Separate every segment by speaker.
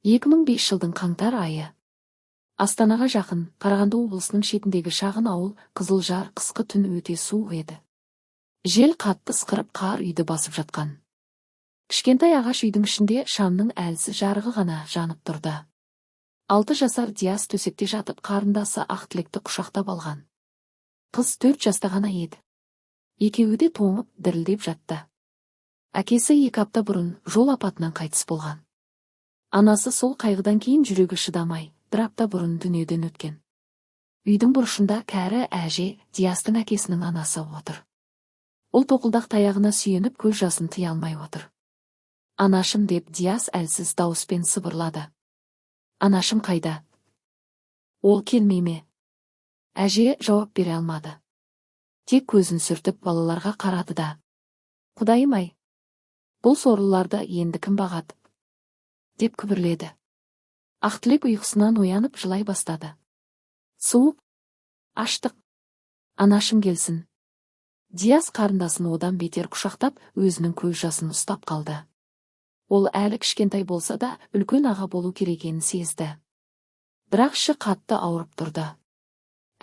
Speaker 1: 2005 жылдың қаңтар айы. Астанаға жақын, Қарағанды облысының шетіндегі шағын ауыл Қызылжар қысқы түн өте суық еді. Жел қатты ысқырып қар үйді басып жатқан. Кішкентай ағаш үйдің ішінде шамның әлсіз жарығы ғана жанып тұрды. 6 жасар Диас төсекте жатып қарындасы Ақтілекті құшақтап алған. Қыз 4 жаста ғана еді. Екеуі де тоңып, дірілдеп жатты. Әкесі 2 апта бұрын жол апатынан қайтыс болған. Анасы сол қайғыдан кейін жүрегі шыдамай, 1 апта бұрын дүниеден өткен. Үйдің бұрышында кәрі әже Диастың әкесінің анасы отыр. Ол тоқылдақ таяғына сүйеніп көз жасын тыя алмай отыр. Анашым деп Диас әлсіз дауыспен сыбырлады. Анашым қайда? Ол келмей ме? Әже жауап бере алмады. Тек көзін сүртіп балаларға қарады да. Құдайым-ай, бұл сорлыларды енді кім бағады? Деп күбірледі. Ақтілек ұйқысынан оянып жылай бастады. Суық, аштық, анашым келсін. Диас қарындасын одан бетер құшақтап, өзінің көз жасын ұстап қалды. Ол әлі кішкентай болса да, үлкен аға болу керекенін сезді. Бірақ іші қатты ауырып тұрды.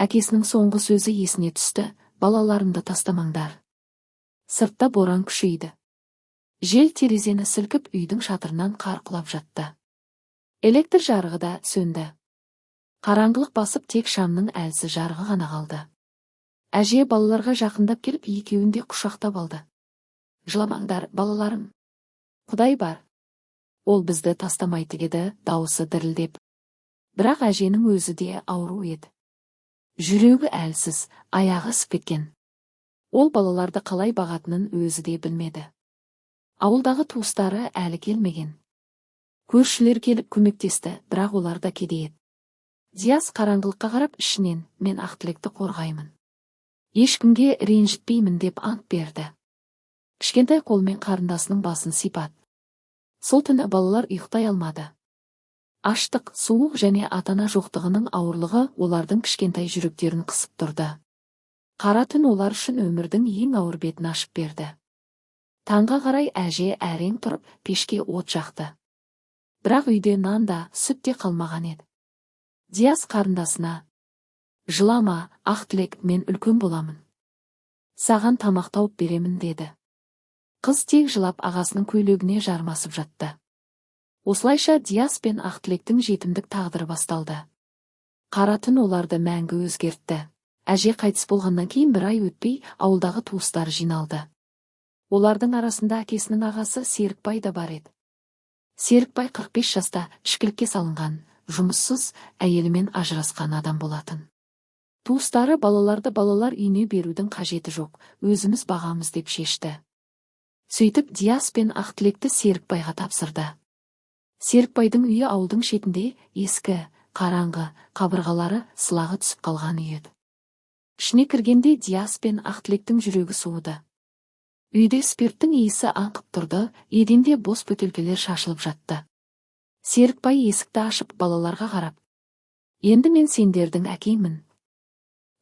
Speaker 1: Әкесінің соңғы сөзі есіне түсті, балаларымды тастамаңдар. Сыртта боран күшейді. Жел терезені сілкіп, үйдің шатырынан қар құлап жатты. Электр жарығы да сөнді. Қараңғылық басып, тек шамның әлсіз жарығы ғана қалды. Әже балаларға жақындап келіп, екеуін де құшақтап алды. Жыламаңдар, балаларым. Құдай бар. Ол бізді тастамайды деді, дауысы дірілдеп. Бірақ әженің өзі де ауру еді. Жүрегі әлсіз, аяғы ісіп кеткен. Ол балаларды қалай бағатынын өзі де білмеді. Ауылдағы туыстары әлі келмеген. Көршілер келіп көмектесті, бірақ олар да кедей еді. Диас қараңғылыққа қарап ішінен, мен Ақтілекті қорғаймын. Ешкімге ренжітпеймін деп ант берді. Кішкентай қолмен қарындасының басын сипат. Сол түні балалар ұйықтай алмады. Аштық, суық және атана жоқтығының ауырлығы олардың кішкентай жүректерін қысып тұрды. Қара түн олар үшін өмірдің ең ауыр бетін ашып берді. Таңға қарай әже әрең тұрып, пешке от жақты. Бірақ үйде нан да, сүт те қалмаған еді. Диас қарындасына: жылама, Ақтілек, мен үлкен боламын. Саған тамақ тауып беремін деді. Қыз тек жылап ағасының көйлегіне жармасып жатты. Осылайша Диас пен Ақтілектің жетімдік тағдыры басталды. Қара түн оларды мәңгі өзгертті. Әже қайтыс болғаннан кейін 1 ай өтпей, ауылдағы туыстар жиналды. Олардың арасында әкесінің ағасы Серікбай да бар еді. Серікбай 45 жаста, ішкілікке салынған, жұмыссыз, әйелімен ажырасқан адам болатын. Туыстары балалар үйіне берудің қажеті жоқ, өзіміз бағамыз деп шешті. Сөйтіп Диас пен Ақтілекті Серікбайға тапсырды. Серікбайдың үйі ауылдың шетінде, ескі, қараңғы, қабырғалары сылағы түсіп қалған үй еді. Ішіне кіргенде Диас пен Ақтілектің жүрегі суыды. Үйде спирттің иісі аңқып тұрды, еденде бос бөтелкелер шашылып жатты. Серікбай есікті ашып балаларға қарап: енді мен сендердің әкеңмін.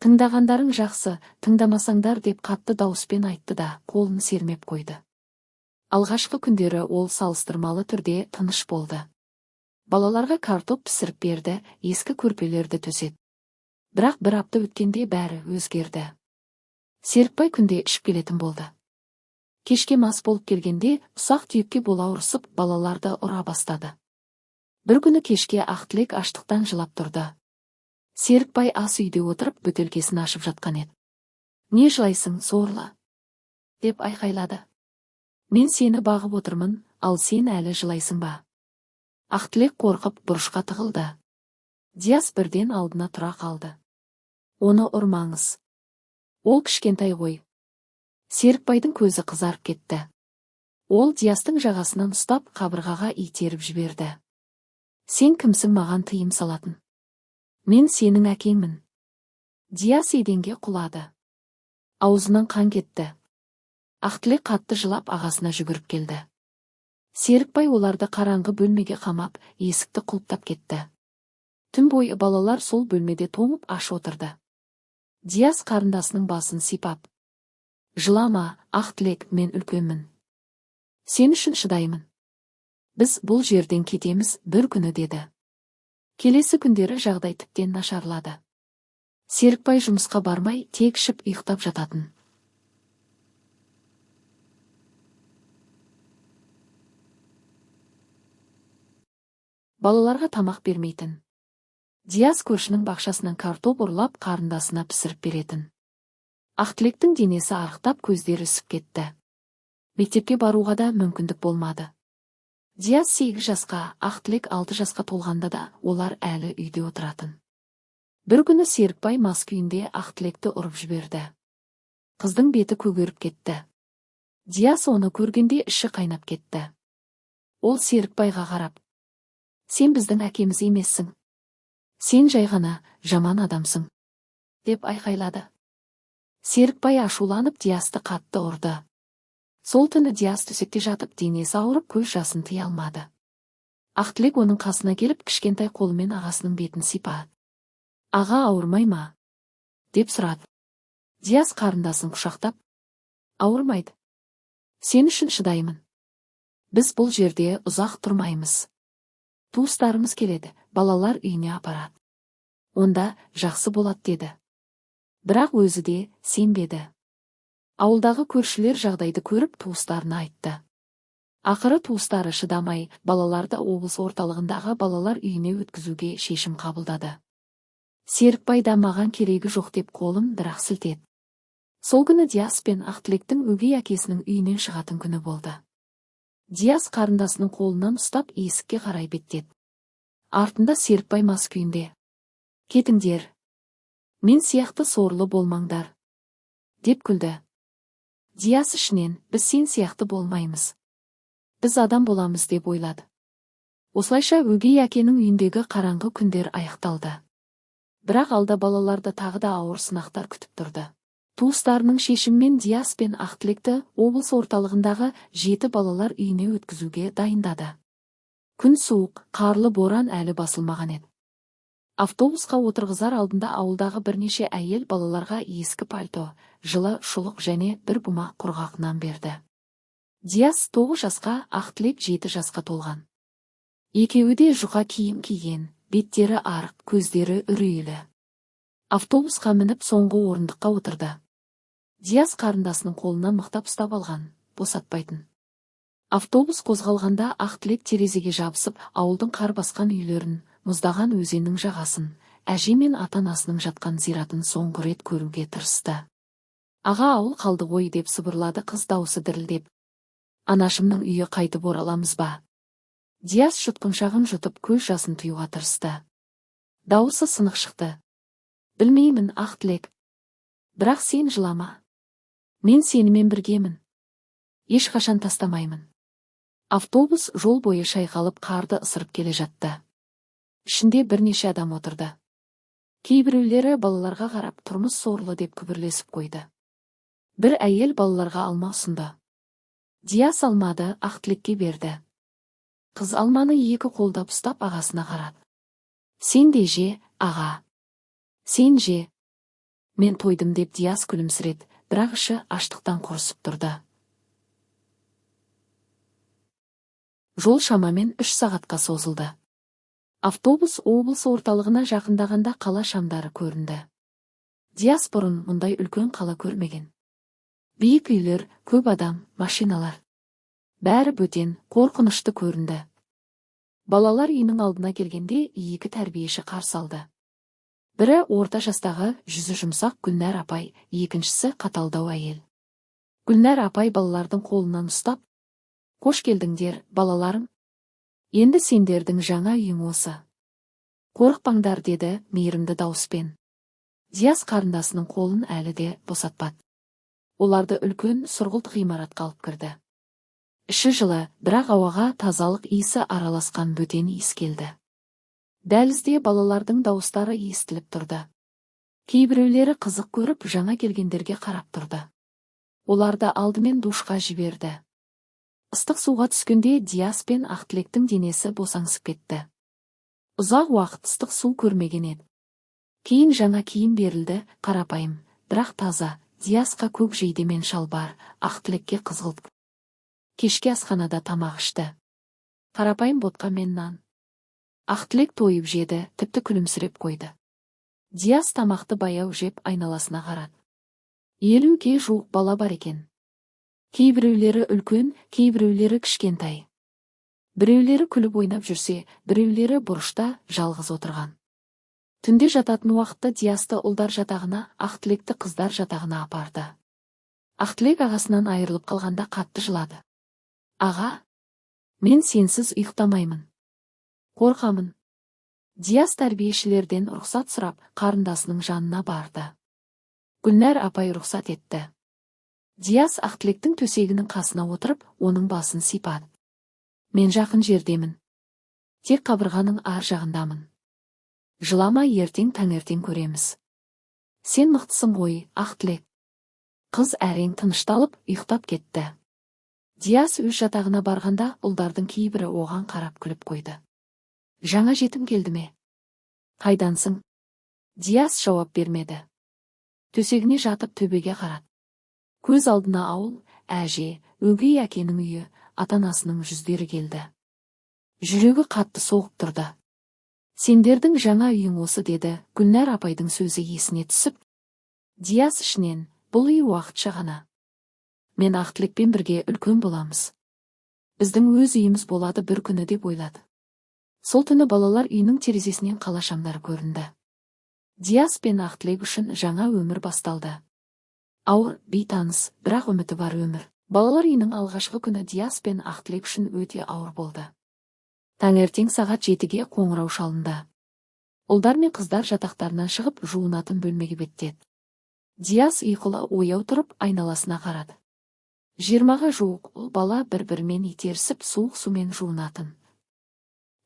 Speaker 1: Тыңдағандарың жақсы, тыңдамасаңдар деп қатты дауыспен айтты да, қолын сермеп қойды. Алғашқы күндері ол салыстырмалы түрде тыныш болды. Балаларға картоп пісіріп берді, ескі көрпелерді төседі. Бірақ 1 апта өткенде бәрі өзгерді. Серікбай күнде ішіп келетін болды. Кешке мас болып келгенде, ұсақ түйекке бола ұрысып, балаларды ұра бастады. Bir күні кешке Ақтілек аштықтан жылап тұрды. Серікбай ас үйде отырып, бөтелкесін ашып жатқан еді. Не жылайсың, сорлы? Деп айқайлады. Мен сені бағып отырмын, ал сен әлі жылайсың ба? Ақтілек қорқып бұрышқа тығылды. Диас бірден алдына тұра қалды. Оны ұрмаңыз. Ол кішкентай ғой. Серікбайдың көзі қызарып кетті. Ол Диастың жағасынан ұстап, қабырғаға итеріп жіберді. Сен кімсің маған тыйым салатын? Мен сенің әкеңмін. Диас еденге құлады. Аузынан қан кетті. Ақтілек қатты жылап ағасына жүгіріп келді. Серікбай оларды қараңғы бөлмеге қамап, есікті құлыптап кетті. Түн бойы балалар сол бөлмеде тоңып аш отырды. Диас қарындасының басын сипап: жылама, Ақтілек, мен үлкенмін. Сен үшін шыдаймын. Біз бұл жерден кетеміз бір күні деді. Келесі күндері жағдай тіптен нашарлады. Серікбай жұмысқа бармай, тек ішіп ұйықтап жататын. Балаларға тамақ бермейтін. Диас көршінің бақшасынан картоп ұрлап қарындасына пісіріп беретін. Ақтілектің денесі арықтап, көздері ісіп кетті. Мектепке баруға да мүмкіндік болмады. Диас 8 жасқа, Ақтілек 6 жасқа толғанда да олар әлі үйде отыратын. Бір күні Серікбай мас күйінде Ақтілекті ұрып жіберді. Қыздың беті көгеріп кетті. Диас оны көргенде іші қайнап кетті. Ол Серікбайға қарап: «Сен біздің әкеміз емессің. Сен жай ғана жаман адамсың», деп айқайлады. Серікбай ашуланып Диасты қатты ұрды. Сол түні Диас төсекте жатып, денесі ауырып, көз жасын тыя алмады. Ақтілек оның қасына келіп, кішкентай қолымен ағасының бетін сипады. «Аға, ауырмай ма?» деп сұрады. Диас қарындасын құшақтап: «Ауырмайды. Сен үшін шыдаймын. Біз бұл жерде ұзақ тұрмаймыз. Туыстарымыз келеді, балалар үйіне апарады. Онда жақсы болады», деді. Бірақ өзі де сенбеді. Ауылдағы көршілер жағдайды көріп, туыстарына айтты. Ақыры туыстары шыдамай, балаларды облыс орталығындағы балалар үйіне өткізуге шешім қабылдады. Серікбай да маған керегі жоқ деп қолын бір-ақ сілтеді. Сол күні Диас пен Ақтілектің өгей әкесінің үйінен шығатын күні болды. Диас қарындасының қолынан ұстап есікке қарай беттеді. Артында Серікбай мас күйінде: «Кетіңдер. Мен сияқты сорлы болмаңдар», деп күлді. Диас ішінен: «Біз сен сияқты болмаймыз. Біз адам боламыз», деп ойлады. Осылайша өгей әкенің үйіндегі қараңғы күндер аяқталды. Бірақ алда балаларды тағы да ауыр сынақтар күтіп тұрды. Туыстарының шешімімен Диас пен Ақтілекті облыс орталығындағы 7 балалар үйіне өткізуге дайындады. Күн суық, қарлы боран әлі басылмаған еді. Автобусқа отырғызар алдында ауылдағы бірнеше әйел балаларға ескі пальто, жылы шұлық және бір бума құрғақ нан берді. Диас 9 жасқа, Ақтілек 7 жасқа толған. Екеуі де жұқа киім киген, беттері арық, көздері үрейлі. Автобусқа мініп соңғы орындыққа отырды. Диас қарындасының қолынан мықтап ұстап алған, босатпайтын. Автобус қозғалғанда Ақтілек терезеге жабысып, ауылдың қар басқан үйлерін, мұздаған өзеннің жағасын, әже мен ата-анасының жатқан зиратын соңғы рет көруге тырысты. «Аға, ауыл қалды ғой», деп сыбырлады қыз даусы дірілдеп. «Анашымның үйі қайтып ораламыз ба?» Диас жұтқыншағын жұтып көз жасын тыюға тырысты. Дауысы сынық шықты. «Білмеймін, Ақтілек. Бірақ сен жылама. Мен сенімен біргемін. Ешқашан тастамаймын». Автобус жол бойы шайқалып қарды ысырып келе жатты. Ішінде бірнеше адам отырды. Кейбіреулері балаларға қарап тұрмыс сорлы деп күбірлесіп қойды. Бір әйел балаларға алма ұсынды. Диас алмады, Ақтілекке берді. Қыз алманы екі қолдап ұстап ағасына қарады. «Сен де же, аға. Сен же». «Мен тойдым», деп Диас күлімсіреді, бірақ іші аштықтан құрысып тұрды. Жол шамамен 3 сағатқа созылды. Автобус облыс орталығына жақындағанда қала шамдары көрінді. Диас бұрын мұндай үлкен қала көрмеген. Биік үйлер, көп адам, машиналар. Бәрі бөтен, қорқынышты көрінді. Балалар үйінің алдына келгенде 2 тәрбиеші қарсы алды. Бірі орта жастағы, жүзі жұмсақ Гүлнәр апай, екіншісі қаталдау әйел. Гүлнәр апай балалардың қолынан ұстап: «Қош келдіңдер, балаларым. Енді сендердің жаңа үйің осы. Қорықпаңдар», деді мейірімді дауыспен. Диас қарындасының қолын әлі де босатпады. Оларды үлкен сұрғылт ғимаратқа алып кірді. Іші жылы, бірақ ауаға тазалық иісі араласқан бөтен иіс келді. Дәлізде балалардың дауыстары естіліп тұрды. Кейбіреулері қызық көріп жаңа келгендерге қарап тұрды. Оларды алдымен душқа жіберді. Ыстық суға түскенде Диас пен Ақтілектің денесі босаңсып кетті. Ұзақ уақыт ыстық су көрмеген еді. Кейін жаңа киім берілді, қарапайым, бірақ таза. Диасқа көк жейде мен шалбар, Ақтілекке қызғылт. Кешке асханада тамақ ішті. Қарапайым ботқа мен нан. Ақтілек тойып жеді, тіпті күлімсіреп қойды. Диас тамақты баяу жеп айналасына қарады. 50-ге жуық бала бар екен. Кейбіреулері үлкен, кейбіреулері кішкентай. Біреулері күліп ойнап жүрсе, біреулері бұрышта жалғыз отырған. Түнде жататын уақытта Диасты ұлдар жатағына, Ақтілекті қыздар жатағына апарды. Ақтілек ағасынан айырылып қалғанда қатты жылады. Аға, мен сенсіз ұйықтамаймын. Қорқамын. Диас тәрбиешілерден рұқсат сұрап, қарындасының жанына барды. Гүлнәр апай рұқсат етті. Диас Ақтілектің төсегінің қасына отырып, оның басын сипады. Мен жақын жердемін. Тек қабырғаның ар жағындамын. Жылама, ертең таңертең көреміз. Сен мықтысың ғой, Ақтілек. Қыз әрең тынышталып, ұйықтап кетті. Диас өз жатағына барғанда, ұлдардың кейбірі оған қарап күліп қойды. Жаңа жетім келді ме? Қайдансың? Диас жауап бермеді. Төсегіне жатып төбеге қарады. Көз алдына ауыл, әже, өгей әкенің үйі, ата-анасының жүздері келді. Жүрегі қатты соғып тұрды. Сендердің жаңа үйің осы, деді Гүлнәр апайдың сөзі есіне түсіп. Диас ішінен, бұл үй уақытша ғана. Мен Ақтілекпен бірге үлкен боламыз. Біздің өз үйіміз болады бір күні, деп ойлады. Сол түні балалар үйінің терезесінен қала шамдары көрінді. Диас пен Ақтілек үшін жаңа өмір басталды. Ауыр, бейтаныс, бірақ үміті бар өмір. Балалар үйінің алғашқы күні Диас пен Ақтілек үшін өте ауыр болды. Таңертең сағат 7-ге қоңырау шалынды. Ұлдар мен қыздар жатақтарынан шығып, жуынатын бөлмеге беттеді. Диас ұйқылы ояу тұрып, айналасына қарады. 20-ға жуық ұл бала бір-бірімен итерісіп, суық сумен жуынатын.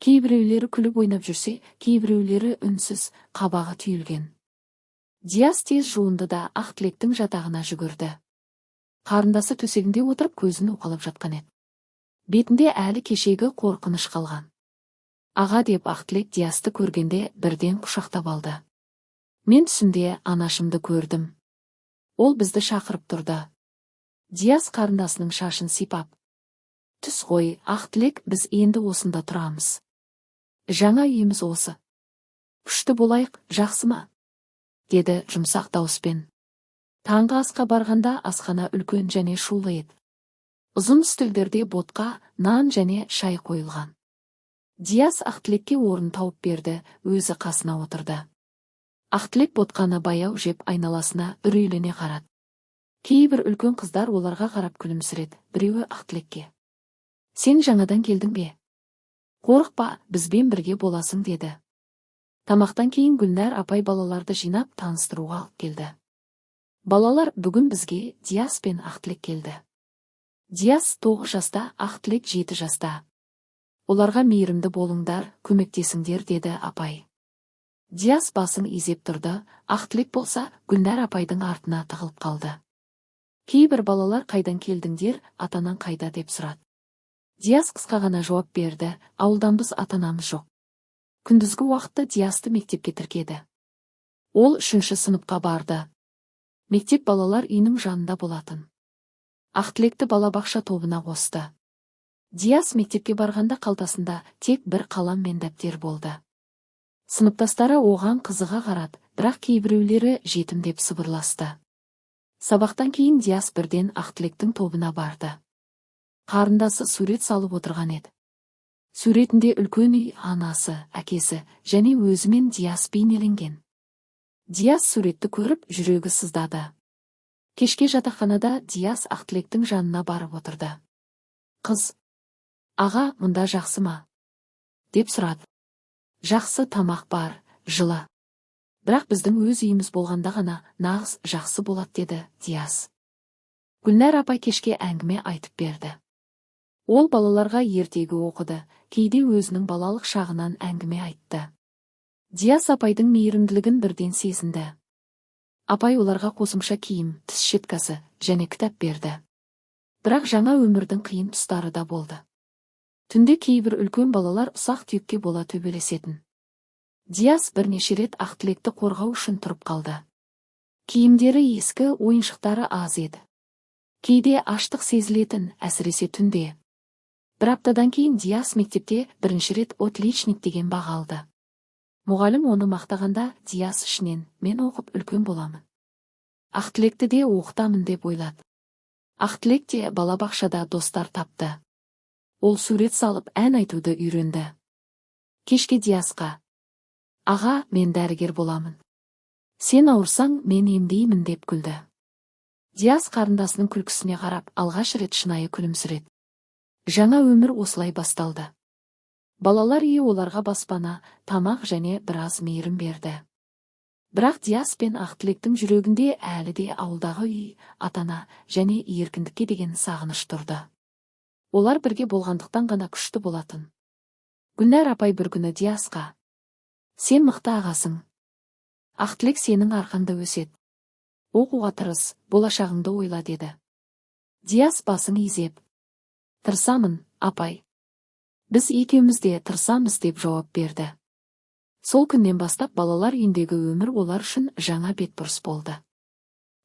Speaker 1: Кейбіреулері күліп ойнап жүрсе, кейбіреулері үнсіз, қабағы түйілген. Диас тез жуынды да Ақтілектің жатағына жүгірді. Қарындасы төсегінде отырып көзін уқалап жатқан еді. Бетінде әлі кешегі қорқыныш қалған. Аға, деп Ақтілек Диасты көргенде бірден құшақтап алды. Мен түсімде анашымды көрдім. Ол бізді шақырып тұрды. Диас қарындасының шашын сипап. Түс ғой, Ақтілек, біз енді осында тұрамыз. Жаңа үйіміз осы. Күшті болайық, жақсы ма? Деді жұмсақ дауыспен. Таңғы асқа барғанда асхана үлкен және шулы еді. Ұзын үстелдерде ботқа, нан және шай қойылған. Диас Ақтілекке орын тауып берді, өзі қасына отырды. Ақтілек ботқаны баяу жеп айналасына үрейлене қарады. Кейбір үлкен қыздар оларға қарап күлімсіреді, біреуі Ақтілекке. Сен жаңадан келдің бе? Қорықпа, бізбен бірге боласың, деді. Тамақтан кейін Гүлнәр апай балаларды жинап таныстыруға алып келді. Балалар, бүгін бізге Диас пен Ақтілек келді. Диас 9 жаста, Ақтілек 7 жаста. Оларға мейірімді болыңдар, көмектесіңдер, деді апай. Диас басын изеп тұрды, Ақтілек болса Гүлнәр апайдың артына тығылып қалды. Кейбір балалар қайдан келдіңдер, атанан қайда, деп сұрады. Диас қысқа ғана жауап берді, ауылдан біз, ата-анамыз жоқ. Күндізгі уақытта Диасты мектепке тіркеді. Ол 3-ші сыныпқа барды. Мектеп балалар үйінің жанында болатын. Ақтілекті балабақша тобына қосты. Диас мектепке барғанда қалтасында тек бір қалам мен дәптер болды. Сыныптастары оған қызыға қарады, бірақ кейбіреулері жетім деп сыбырласты. Сабақтан кейін Диас бірден Ақтілектің тобына барды. Қарындасы сурет салып отырған еді. Суретінде үлкен үй, анасы, әкесі және өзімен Диас бейнеленген. Диас суретті көріп, жүрегі сыздады. Кешке жатақханада Диас Ақтілектің жанына барып отырды. Қыз, аға, мұнда жақсы ма? Деп сұрады. Жақсы, тамақ бар, жылы. Бірақ біздің өз үйіміз болғанда ғана нағыз жақсы болады, деді Диас. Гүлнәр апай кешке әңгіме айтып берді. Ол балаларға ертегі оқыды, кейде өзінің балалық шағынан әңгіме айтты. Диас апайдың мейірімділігін бірден сезінді. Апай оларға қосымша киім, тіс щеткасы және кітап берді. Бірақ жаңа өмірдің қиын тұстары да болды. Түнде кейбір үлкен балалар ұсақ түйекке бола төбелесетін. Диас бірнеше рет Ақтілекті қорғау үшін тұрып қалды. Киімдері ескі, ойыншықтары аз еді. Кейде аштық сезілетін, әсіресе түнде. Бір аптадан кейін Диас мектепте бірінші рет отличник деген баға алды. Мұғалім оны мақтағанда Диас ішінен мен оқып үлкен боламын. Ақтілекті де оқытамын деп ойлады. Ақтілек те балабақшада достар тапты. Ол сурет салып ән айтуды үйренді. Кешке Диасқа: «Аға, мен дәрігер боламын. Сен ауырсаң, мен емдеймін» деп күлді. Диас қарындасының күлкісіне қарап алғаш рет шынайы күлімсіреді. Жаңа өмір осылай басталды. Балалар үйі оларға баспана, тамақ және біраз мейірім берді. Бірақ Диас пен Ақтілектің жүрегінде әлі де ауылдағы үй, ата-ана және еркіндікке деген сағыныш тұрды. Олар бірге болғандықтан ғана күшті болатын. Гүлнәр апай бір күні Диасқа: «Сен мықты ағасың. Ақтілек сенің арқаңда өсет. Оқуға тырыс, болашағыңды ойла» деді. Диас басын изеп: «Тырысамын, апай. Біз екеуміз де тырысамыз» деп жауап берді. Сол күннен бастап балалар үйіндегі өмір олар үшін жаңа бетбұрыс болды.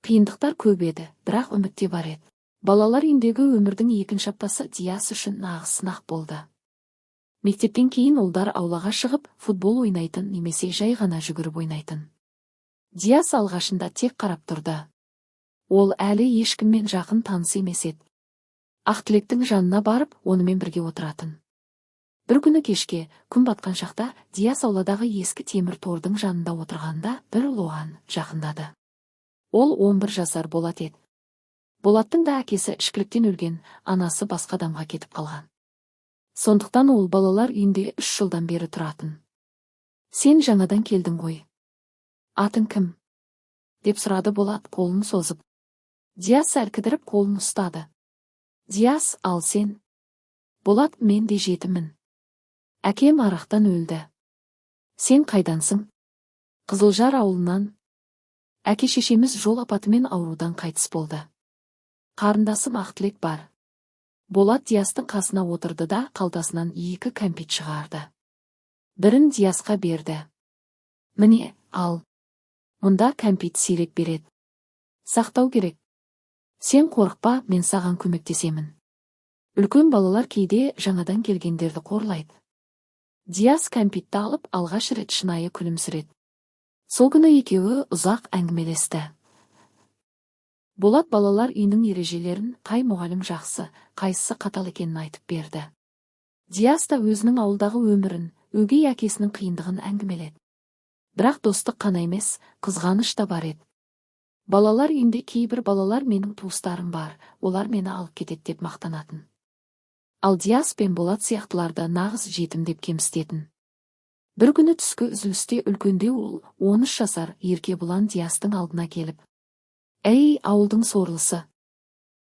Speaker 1: Қиындықтар көп еді, бірақ үміт те бар еді. Балалар үйіндегі өмірдің екінші аптасы Диас үшін нағыз сынақ болды. Мектептен кейін олар аулаға шығып футбол ойнайтын немесе жай ғана жүгіріп ойнайтын. Диас алғашында тек қарап тұрды. Ол әлі ешкіммен жақын таныс емес еді. Ақтілектің жанына барып, онымен бірге отыратын. Бір күні кешке, күн батқан шақта, Диас ауладағы ескі темір тордың жанында отырғанда бір оған жақындады. Ол 11 жасар Болат еді. Болаттың да әкесі ішкіліктен өлген, анасы басқа адамға кетіп қалған. Сондықтан ол балалар үйінде 3 жылдан бері тұратын. «Сен жаңадан келдің ғой. Атың кім?» деп сұрады Болат қолын созып. Диас сәл кідіріп қолын ұстады. «Диас, ал сен?» «Болат, мен де жетіммін. Әкем арақтан өлді». «Сен қайдансың?» «Қызылжар ауылынан. Әке-шешеміз жол апатымен аурудан қайтыс болды. Қарындасым Ақтілек бар». Болат Диастың қасына отырды да қалтасынан 2 кәмпит шығарды. Бірін Диасқа берді. «Міне, ал. Мұнда кәмпит сирек береді. Сақтау керек. Сен қорықпа, мен саған көмектесемін». Үлкен балалар кейде жаңадан келгендерді қорлайды. Диас кәмпитті алып алғаш рет шынайы күлімсіреді. Сол күні екеуі ұзақ әңгімелесті. Болат балалар үйінің ережелерін, қай мұғалім жақсы, қайсысы қатал екенін айтып берді. Диас та өзінің ауылдағы өмірін, өгей әкесінің қиындығын әңгімеледі. Бірақ достық қана емес, қызғаныш та бар еді. Балалар үйінде кейбір балалар «менің туыстарым бар, олар мені алып кетеді» деп мақтанатын. Ал Диас пен Болат сияқтыларды нағыз жетім деп кемсітетін. Бір күні түскі үзілісте үлкенде ол 13 жасар Еркебұлан Диастың алдына келіп: «Әй, ауылдың сорлысы!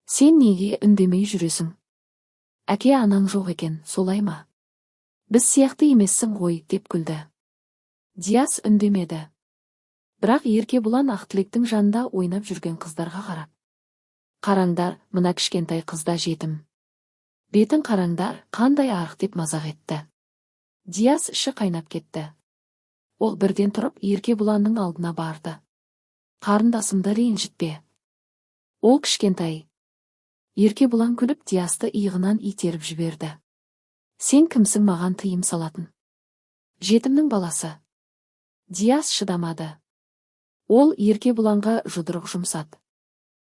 Speaker 1: Сен неге үндемей жүресің? Әке анаң жоқ екен, солай ма? Біз сияқты емессің ғой» деп күлді. Диас үндемеді. Бірақ Еркебұлан Ақтілектің жанында ойнап жүрген қыздарға қарап: «Қараңдар, мына кішкентай қызда жетім. Бетін қараңдар, қандай арық» деп мазақ етті. Диас іші қайнап кетті. Ол бірден тұрып Еркебұланның алдына барды. «Қарындасымды ренжітпе. Ол кішкентай». Еркебұлан күліп Диасты иығынан итеріп жіберді. «Сен кімсің маған тыйым салатын? Жетімнің баласы». Диас шыдамады. Ол Еркебұланға жұдырық жұмсады.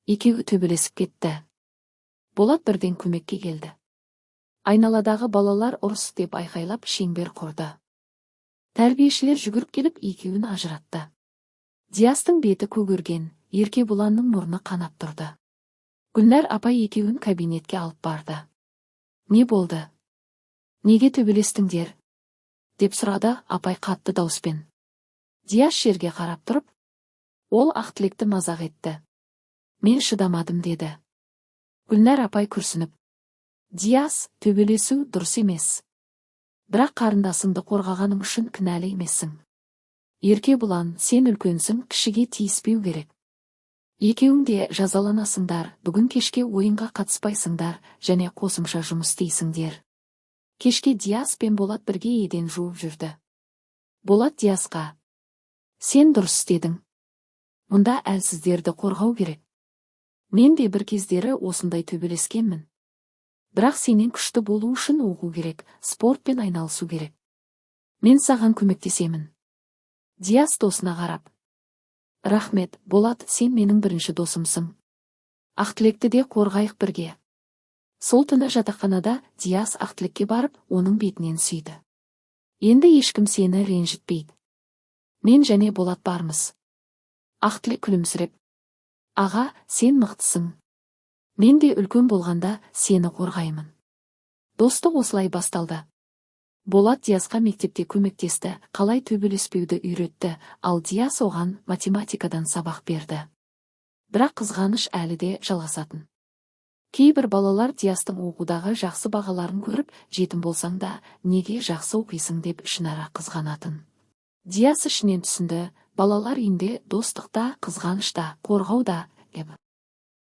Speaker 1: Екеуі төбелесіп кетті. Болат бірден көмекке келді. Айналадағы балалар ұрыс деп айқайлап шеңбер құрды. Тәрбиешілер жүгіріп келіп екеуін ажыратты. Диастың беті көгерген, Еркебұланның мұрны қанап тұрды. Гүлнәр апай екеуін кабинетке алып барды. «Не болды? Неге төбелестіңдер?» деп сұрады апай қатты дауыспен. Диас жерге қарап тұрып, ол Ақтілекті мазақ етті. «Мен шыдамадым» деді. Гүлнәр апай күрсініп: «Диас, төбелесу дұрыс емес. Бірақ қарындасыңды қорғағаның үшін кінәлі емессің. Еркебұлан, сен үлкенсің, кішіге тиіспеу керек. Екеуің де жазаланасыңдар, бүгін кешке ойынға қатыспайсыңдар және қосымша жұмыс істейсіңдер». Кешке Диас пен Болат бірге еден жуып жүрді. Болат Диасқа: «Сен дұрыс істедің. Мұнда әлсіздерді қорғау керек. Мен де бір кездері осындай төбелескенмін. Бірақ сенен күшті болу үшін оқу керек, спортпен айналысу керек. Мен саған көмектесемін. Диас досына қарап. Рахмет, Болат, сен менің бірінші досымсың. Ақтілекті де қорғайық бірге. Сол түні жатақханада Диас Ақтілекке барып, оның бетінен сүйді. Енді ешкім сені ренжітпейді. Мен және Болат бармыз. Ақтілек күлімсіреп. Аға, сен мықтысың. Мен де үлкен болғанда сені қорғаймын. Достық осылай басталды. Болат Диасқа мектепте көмектесті, қалай төбелеспеуді үйретті, ал Диас оған математикадан сабақ берді. Бірақ қызғаныш әлі де жалғасатын. Кейбір балалар Диастың оқудағы жақсы бағаларын көріп, жетім болсаң да, неге жақсы оқисың деп ішінара қызғанатын. Диас ішінен түсінді, балалар үйінде достықта, қызғанышта, қорғауда,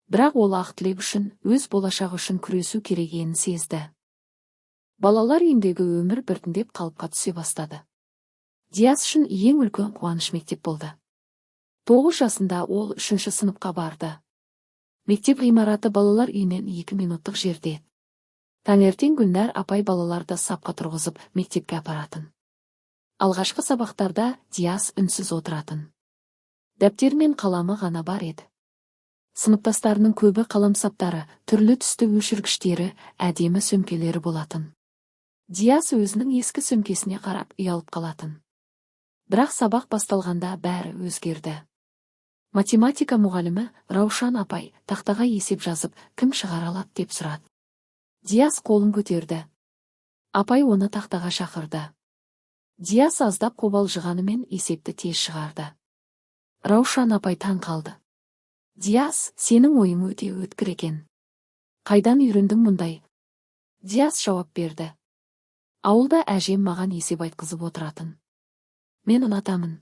Speaker 1: бірақ ол Ақтілек үшін, өз болашағы үшін күресу керек екенін сезді. Балалар үйіндегі өмір біртіндеп қалыпқа түсе бастады. Диас үшін ең үлкен қуаныш мектеп болды. 9 жасында ол 3-ші сыныпқа барды. Мектеп ғимараты балалар үйінен 2 минуттық жерде. Таңертең Гүлнәр апай балаларды сапқа тұрғызып, мектепке апаратын. Алғашқы сабақтарда Диас үнсіз отыратын. Дәптер мен қаламы ғана бар еді. Сыныптастарының көбі қаламсаптары, түрлі түсті өшіргіштері, әдемі сөмкелері болатын. Диас өзінің ескі сөмкесіне қарап ұялып қалатын. Бірақ сабақ басталғанда бәрі өзгерді. Математика мұғалімі Раушан апай тақтаға есеп жазып, кім шығара алады деп сұрады. Диас қолын көтерді. Апай оны тақтаға шақырды. Диас аздап қобалжығанымен есепті тез шығарды. Раушан апай таң қалды. Диас, сенің ойың өте өткір екен. Қайдан үйрендің мұндай? Диас жауап берді. Ауылда әжем маған есеп айтқызып отыратын. Мен ұнатамын.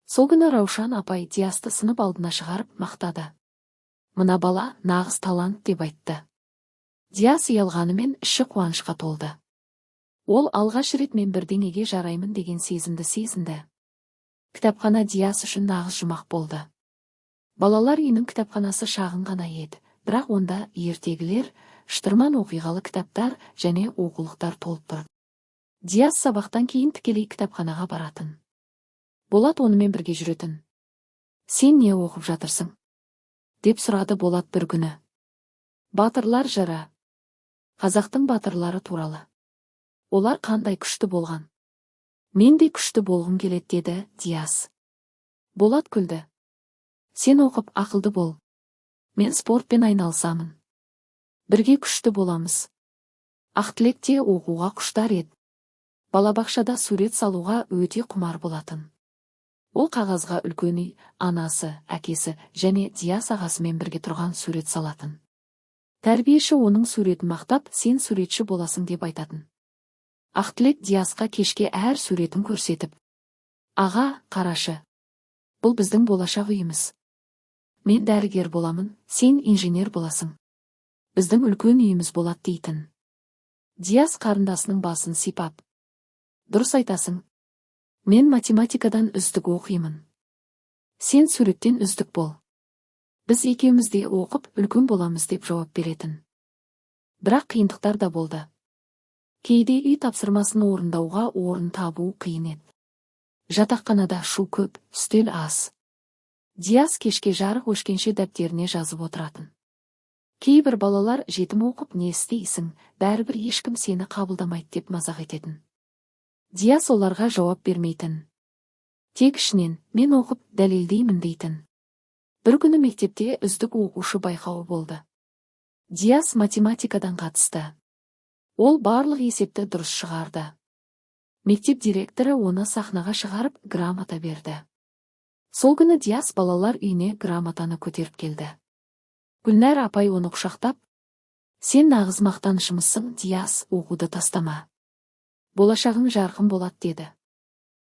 Speaker 1: Сол күні Раушан апай Диасты сынып алдына шығарып мақтады. Мына бала нағыз талант деп айтты. Диас ұялғанымен іші қуанышқа толды. Ол алғаш рет мен бірдеңеге жараймын деген сезімді сезінді. Кітапхана Диас үшін нағыз жұмақ болды. Балалар үйінің кітапханасы шағын ғана еді, бірақ онда ертегілер, шытырман оқиғалы кітаптар және оқулықтар толып тұр. Диас сабақтан кейін тікелей кітапханаға баратын. Болат онымен бірге жүретін. Сен не оқып жатырсың? Деп сұрады Болат бір күні. Батырлар жыры. Қазақтың батырлары туралы. Олар қандай күшті болған? Мен де күшті болғым келеді деді Диас. Болат күлді. Сен оқып ақылды бол. Мен спортпен айналысамын. Бірге күшті боламыз. Ақтілекте оқуға құштар еді. Балабақшада сурет салуға өте құмар болатын. Ол қағазға үлкен үй, анасы, әкесі және Диас ағасымен бірге тұрған сурет салатын. Тәрбиеші оның суретін мақтап, сен суретші боласың деп айтатын. Ақтілек Диасқа кешке әр суретін көрсетіп. Аға, қарашы. Бұл біздің болашақ үйіміз. Мен дәрігер боламын, сен инженер боласың. Біздің үлкен үйіміз болады дейтін. Диас қарындасының басын сипап. Дұрыс айтасың. Мен математикадан үздік оқимын. Сен суреттен үздік бол. Біз екеуміз де оқып, үлкен боламыз деп жауап беретін. Бірақ қиындықтар да болды. Кейде үй тапсырмасын орындауға орын табу қиын еді. Жатақханада шу көп, үстел аз. Диас кешке жарық өшкенше дәптеріне жазып отыратын. Кейбір балалар жетім оқып не істейсің, бәрібір ешкім сені қабылдамайды деп мазақ ететін. Диас оларға жауап бермейтін. Тек ішінен, мен оқып дәлелдеймін дейтін. Бір күні мектепте үздік оқушы байқауы болды. Диас математикадан қатысты. Ол барлық есепті дұрыс шығарды. Мектеп директоры оны сахнаға шығарып грамота берді. Сол күні Диас балалар үйіне грамотаны көтеріп келді. Гүлнәр апай оны құшақтап, сен нағыз мақтанышымызсың, Диас, оқуды тастама. Болашағың жарқын болады деді.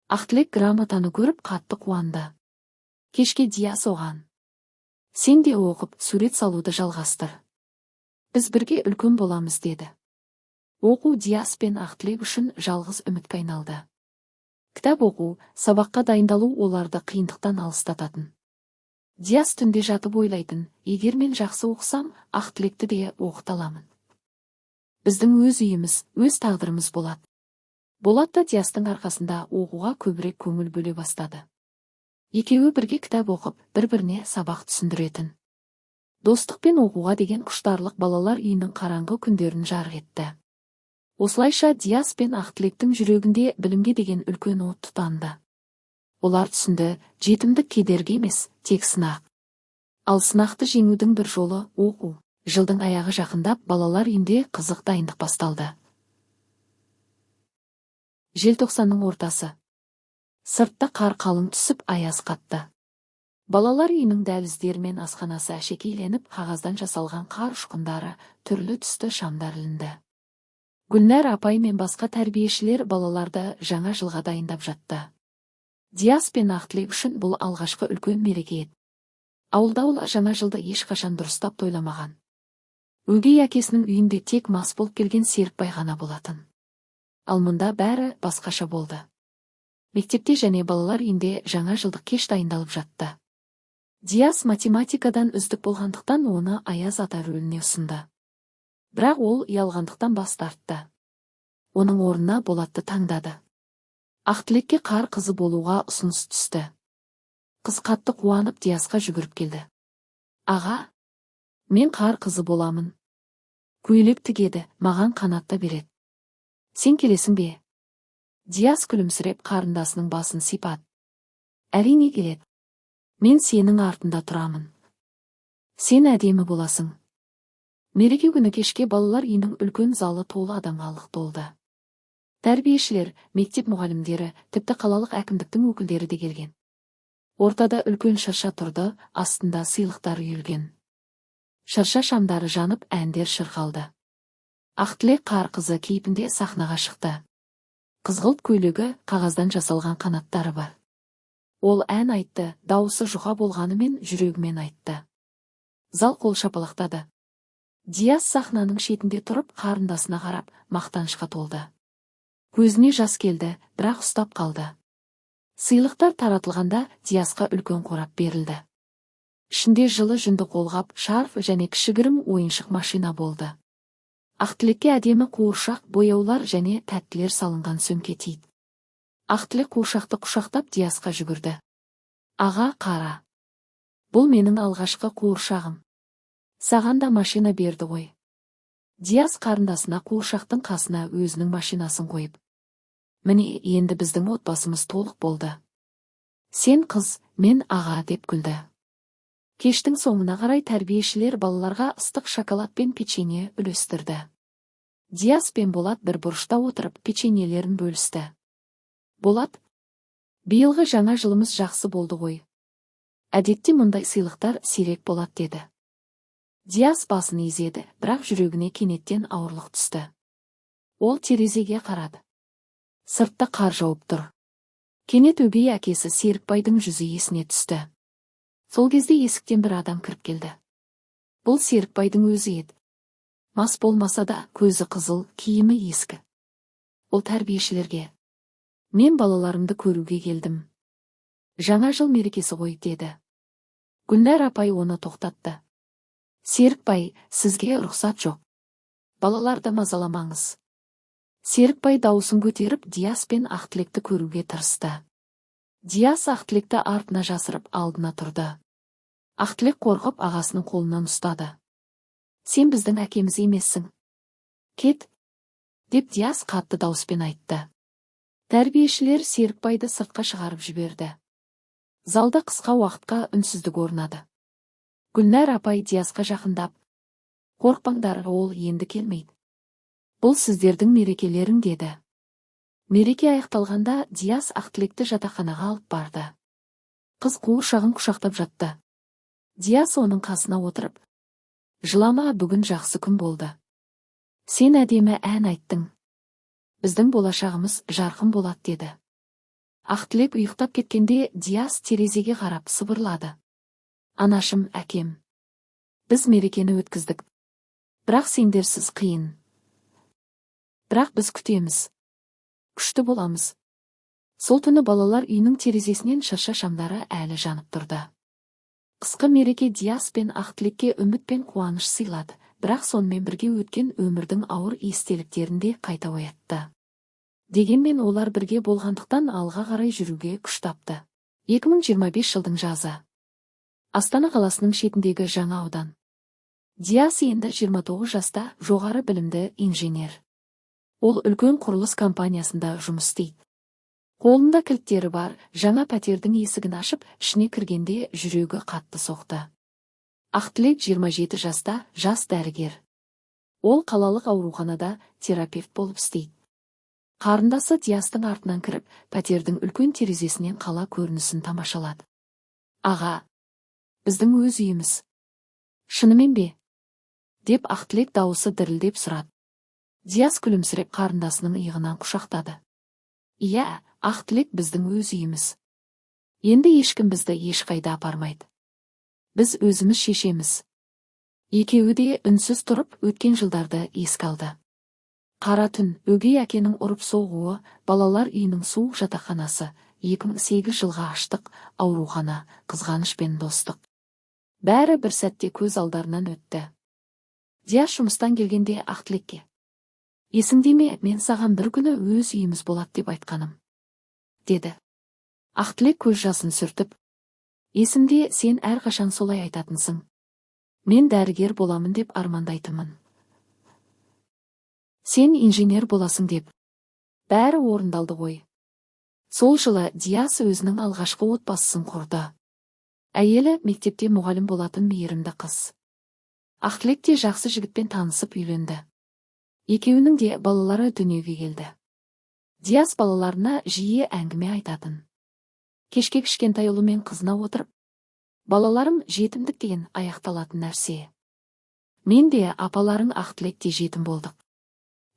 Speaker 1: Ақтілек грамотаны көріп қатты қуанды. Кешке Диас оған. Сен де оқып, сурет салуды жалғастыр. Біз бірге үлкен боламыз деді. Оқу Диас пен Ақтілек үшін жалғыз үмітке айналды. Кітап оқу, сабаққа дайындалу оларды қиындықтан алыстататын. Диас түнде жатып ойлайтын, егер мен жақсы оқысам, Ақтілекті де оқыта аламын. Біздің өз үйіміз, өз тағдырымыз болады. Болат та Диастың арқасында оқуға көбірек көңіл бөле бастады. Екеуі бірге кітап оқып, бір-біріне сабақ түсіндіретін. Достық пен оқуға деген құштарлық балалар үйінің қараңғы күндерін жарық етті. Осылайша Диас пен Ақтілектің жүрегінде білімге деген үлкен от тұтанды. Олар түсінді, жетімдік кедергі емес, тек сынақ. Ал сынақты жеңудің бір жолы оқу. Жылдың аяғы жақындап, балалар үйінде қызық дайындық басталды. Желтоқсанның ортасы. Сыртта қар қалың түсіп, аяз қатты. Балалар үйінің дәліздері мен асханасы әшекейленіп, қағаздан жасалған қар ұшқындары, түрлі түсті шамдар ілінді. Гүлнәр апай мен басқа тәрбиешілер балаларды жаңа жылға дайындап жатты. Диас пен Ақтілек үшін бұл алғашқы үлкен мереке еді. Ауылда олар жаңа жылды ешқашан дұрыстап тойламаған. Өгей әкесінің үйінде тек мас болып келген Серікбай ғана болатын. Ал мұнда бәрі басқаша болды. Мектепте және балалар үйінде жаңа жылдық кеш дайындалып жатты. Диас математикадан үздік болғандықтан оны Аяз ата рөліне ұсынды. Бірақ ол ұялғандықтан бас тартты. Оның орнына Болатты таңдады. Ақтілекке қар қызы болуға ұсыныс түсті. Қыз қатты қуанып Диасқа жүгіріп келді. Аға, мен қар қызы боламын. Көйлек тігеді, маған қанатта береді. Сен келесің бе? Диас күлімсіреп қарындасының басын сипады. Әрине келеді. Мен сенің артында тұрамын. Сен әдемі боласың. Мереке күні кешке балалар үйінің үлкен залы толы адамға лық толды. Тәрбиешілер, мектеп мұғалімдері, тіпті қалалық әкімдіктің өкілдері де келген. Ортада үлкен шырша тұрды, астында сыйлықтар үйілген. Шырша шамдары жанып, әндер шырқалды. Ақтілек қар қызы кейпінде сахнаға шықты. Қызғылт көйлегі, қағаздан жасалған қанаттары бар. Ол ән айтты, дауысы жұқа болғанымен жүрегімен айтты. Зал қол шапалақтады. Диас сахнаның шетінде тұрып, қарындасына қарап, мақтанышқа толды. Көзіне жас келді, бірақ ұстап қалды. Сыйлықтар таратылғанда Диасқа үлкен қорап берілді. Ішінде жылы жүнді қолғап, шарф және кішігірім ойыншық машина болды. Ақтілекке әдемі қуыршақ, бояулар және тәттілер салынған сөмке тиді. Ақтілек қуыршақты құшақтап Диасқа жүгірді. Аға, қара. Бұл менің алғашқы қуыршағым. Саған да машина берді ғой. Диас қарындасына қуыршақтың қасына өзінің машинасын қойып. Міне, енді біздің отбасымыз толық болды. Сен қыз, мен аға деп күлді. Кештің соңына қарай тәрбиешілер балаларға ыстық шоколад пен печенье үлестірді. Диас пен Болат бір бұрышта отырып печеньелерін бөлісті. Болат, биылғы жаңа жылымыз жақсы болды ғой. Әдетте мұндай сыйлықтар сирек болады деді. Диас басын изеді, бірақ жүрегіне кенеттен ауырлық түсті. Ол терезеге қарады. Сыртта қар жауып тұр. Кенет өгей әкесі Серікбайдың жүзі есіне түсті. Сол кезде есіктен бір адам кіріп келді. Бұл Серікбайдың өзі еді. Мас болмаса да, көзі қызыл, киімі ескі. Ол тәрбиешілерге: мен балаларымды көруге келдім. Жаңа жыл мерекесі ғой, деді. Гүлнәр апай оны тоқтатты. Серікбай, сізге рұқсат жоқ. Балаларды мазаламаңыз. Серікбай дауысын көтеріп Диас пен Ақтілекті көруге тырысты. Диас Ақтілекті артына жасырып алдына тұрды. Ақтілек қорқып ағасының қолынан ұстады. Сен біздің әкеміз емессің. Кет, деп Диас қатты дауыспен айтты. Тәрбиешілер Серікбайды сыртқа шығарып жіберді. Залда қысқа уақытқа үнсіздік орнады. Гүлнәр апай Диасқа жақындап: қорықпаңдар, ол енді келмейді. Бұл сіздердің мерекелерің, деді. Мереке аяқталғанда Диас Ақтілекті жатақханаға алып барды. Қыз қуыршағын құшақтап жатты. Диас оның қасына отырып: жылама, бүгін жақсы күн болды. Сен әдемі ән айттың. Біздің болашағымыз жарқын болады, деді. Ақтілек ұйықтап кеткенде Диас терезеге қарап сыбырлады: анашым, әкем. Біз мерекені өткіздік. Бірақ сендерсіз қиын. Бірақ біз күтеміз. Күшті боламыз. Сол түні балалар үйінің терезесінен шырша шамдары әлі жанып тұрды. Қысқы мереке Диас пен Ақтілекке үміт пен қуаныш сыйлады, бірақ сонымен бірге өткен өмірдің ауыр естеліктерін де қайта оятты. Дегенмен олар бірге болғандықтан алға қарай жүруге күш тапты. 2025 жылдың жазы. Астана қаласының шетіндегі жаңа аудан. Диас енді 29 жаста, жоғары білімді инженер. Ол үлкен құрылыс компаниясында жұмыс істейді. Қолында кілттері бар, жаңа пәтердің есігін ашып, ішіне кіргенде жүрегі қатты соқты. Ақтілек 27 жаста, жас дәрігер. Ол қалалық ауруханада терапевт болып істейді. Қарындасы Диастың артынан кіріп, пәтердің үлкен терезесінен қала көрінісін тамашалады. Аға, біздің өз үйіміз. Шынымен бе? Деп Ақтілек дауысы дірілдеп сұрады. Диас күлімсіреп қарындасының иығынан құшақтады. Иә, Ақтілек біздің өз үйіміз. Енді ешкім бізді ешқайда апармайды. Біз өзіміз шешеміз. Екеуі де үнсіз тұрып өткен жылдарды еске алды. Қара түн, өгей әкенің ұрып соғуы, балалар үйінің суық жатақханасы, 2008 жылға аштық, аурухана, қызғаныш пен достық. Бәрі бір сәтте көз алдарынан өтті. Диас жұмыстан келгенде Ақтілекке: есіңде ме, мен саған бір күні өз үйіміз болады деп айтқаным, деді. Ақтілек көз жасын сүртіп: есімде, сен әрқашан солай айтатынсың. Мен дәрігер боламын деп армандайтынмын. Сен инженер боласың деп. Бәрі орындалды ғой. Сол жылы Диас өзінің алғашқы отбасысын құрды. Әйелі мектепте мұғалім болатын мейірімді қыз. Ақтілек те жақсы жігітпен танысып үйленді. Екеуінің де балалары дүниеге келді. Диас балаларына жиі әңгіме айтатын. Кешке кішкентай ұлы мен қызына отырып: балаларым, жетімдік деген аяқталатын нәрсе. Мен де, апаларың Ақтілек те жетім болдық.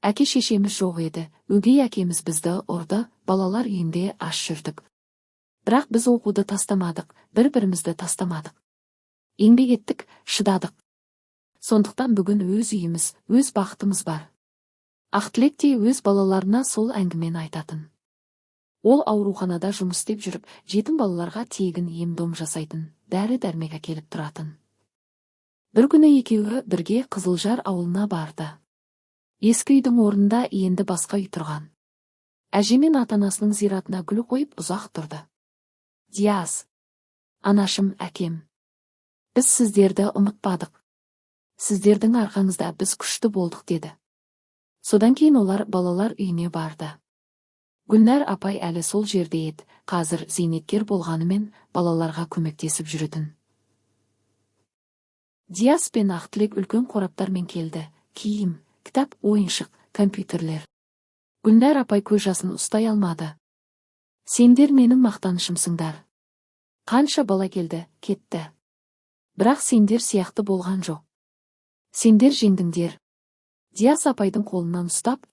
Speaker 1: Әке шешеміз жоқ еді, өгей әкеміз бізді ұрды, балалар үйінде аш жүрдік. Бірақ біз оқуды тастамадық, бір-бірімізді тастамадық. Еңбек еттік, шыдадық. Сондықтан бүгін өз үйіміз, өз бақытымыз бар. Ақтілек те өз балаларына сол әңгімені айтатын. Ол ауруханада жұмыс істеп жүріп, жетім балаларға тегін ем-дом жасайтын, дәрі-дәрмек әкеліп тұратын. Бір күні екеуі бірге Қызылжар ауылына барды. Ескі үйдің орнында енді басқа үй тұрған. Әже мен ата-анасының зиратына гүл қойып ұзақ тұрды. Диас: анашым, әкем, біз сіздерді ұмытпадық. Сіздердің арқаңызда біз күшті болдық, деді. Содан кейін олар балалар үйіне барды. Гүлнәр апай әлі сол жерде еді, қазір зейнеткер болғанымен балаларға көмектесіп жүретін. Диас пен Ақтілек үлкен қораптармен келді. Киім, кітап, ойыншық, компьютерлер. Гүлнәр апай көз жасын ұстай алмады. Сендер менің мақтанышымсыңдар. Қанша бала келді, кетті. Бірақ сендер сияқты болған жоқ. Сендер жеңдіңдер. Диас апайдың қолынан ұстап: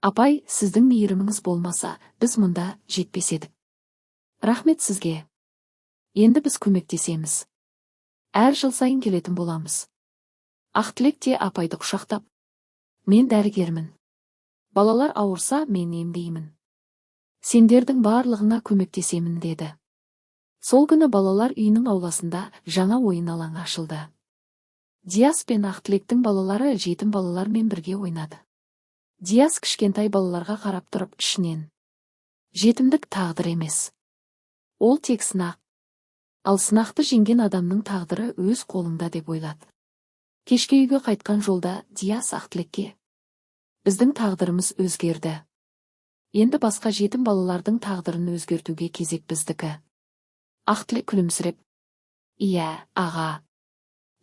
Speaker 1: апай, сіздің мейіріміңіз болмаса, біз мұнда жетпес едік. Рахмет сізге. Енді біз көмектесеміз. Әр жыл сайын келетін боламыз. Ақтілек те апайды құшақтап: мен дәрігермін. Балалар ауырса, мен емдеймін. Сендердің барлығына көмектесемін, деді. Сол күні балалар үйінің ауласында жаңа ойын алаңы ашылды. Диас пен Ақтілектің балалары жетім балалармен бірге ойнады. Диас кішкентай балаларға қарап тұрып ішінен: жетімдік тағдыр емес. Ол тек сынақ. Ал сынақты жеңген адамның тағдыры өз қолында, деп ойлады. Кешке үйге қайтқан жолда Диас Ақтілекке: біздің тағдырымыз өзгерді. Енді басқа жетім балалардың тағдырын өзгертуге кезек біздікі. Ақтілек күлімсіреп: иә, аға.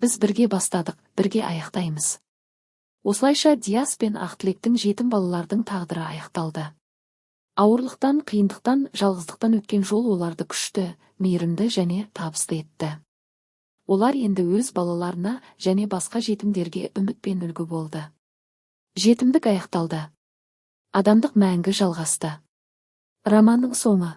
Speaker 1: Біз бірге бастадық, бірге аяқтаймыз. Осылайша Диас пен Ақтілектің жетім балалардың тағдыры аяқталды. Ауырлықтан, қиындықтан, жалғыздықтан өткен жол оларды күшті, мейірімді және табысты етті. Олар енді өз балаларына және басқа жетімдерге үміт пен үлгі болды. Жетімдік аяқталды. Адамдық мәңгі жалғасты. Романның соңы.